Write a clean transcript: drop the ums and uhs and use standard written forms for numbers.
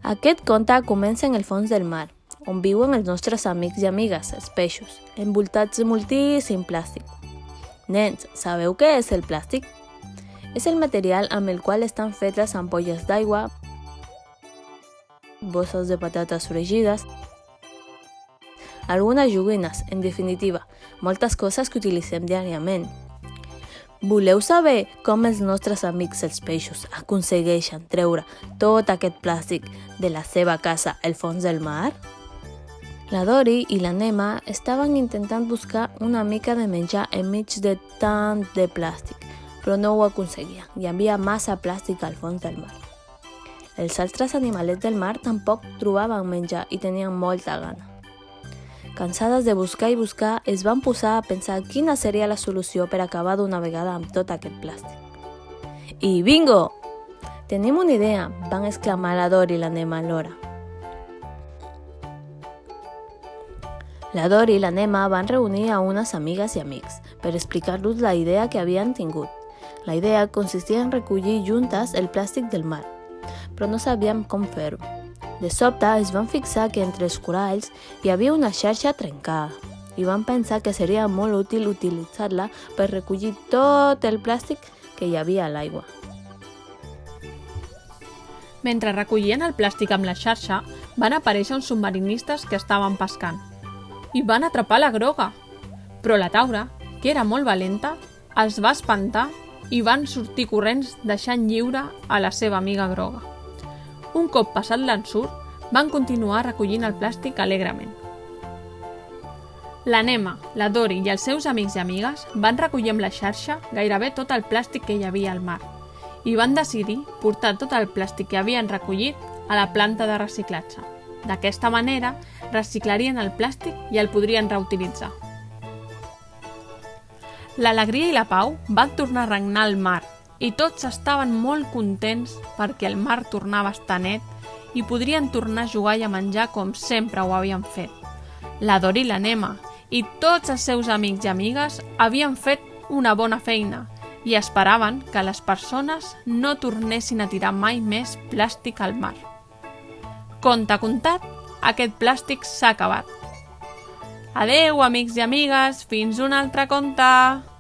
Aquest conte comença en el fons del mar, on viuen els nostres amics i amigues, els peixos, envoltats de moltíssim plàstic. Nens, sabeu què és el plàstic? És el material amb el qual estan fetes les ampolles d'aigua, bosses de patates fregides, algunes joguines, en definitiva, moltes coses que utilitzem diàriament. Voleu saber com els nostres amics els peixos aconsegueixen treure tot aquest plàstic de la seva casa al fons del mar? La Dori i la Nema estaven intentant buscar una mica de menjar enmig de tant de plàstic, però no ho aconseguien. Hi havia massa plàstic al fons del mar. Els altres animalets del mar tampoc trobaven menjar i tenien molta gana. Cansades de buscar i buscar, es van posar a pensar quina seria la solució per acabar d'una vegada amb tot aquest plàstic. I bingo! Tenim una idea, van exclamar la Dori i la Nema alhora. La Dori i la Nema van reunir a unes amigues i amics per explicar-los la idea que havien tingut. La idea consistia en recollir juntes el plàstic del mar, però no sabíem com fer-ho. De sobte es van fixar que entre els coralls hi havia una xarxa trencada i van pensar que seria molt útil utilitzar-la per recollir tot el plàstic que hi havia a l'aigua. Mentre recollien el plàstic amb la xarxa, van aparèixer uns submarinistes que estaven pescant i van atrapar la groga. Però la Taura, que era molt valenta, els va espantar i van sortir corrents deixant lliure a la seva amiga groga. Un cop passat l'ensurt, van continuar recollint el plàstic alegrement. La Nema, la Dori i els seus amics i amigues van recollir amb la xarxa gairebé tot el plàstic que hi havia al mar i van decidir portar tot el plàstic que havien recollit a la planta de reciclatge. D'aquesta manera, reciclarien el plàstic i el podrien reutilitzar. L'alegria i la pau van tornar a regnar al mar i tots estaven molt contents perquè el mar tornava a estar net i podrien tornar a jugar i a menjar com sempre ho havien fet. La Dori i la Nema i tots els seus amics i amigues havien fet una bona feina i esperaven que les persones no tornessin a tirar mai més plàstic al mar. Conte contat, aquest plàstic s'ha acabat. Adeu, amics i amigues, fins un altre conte!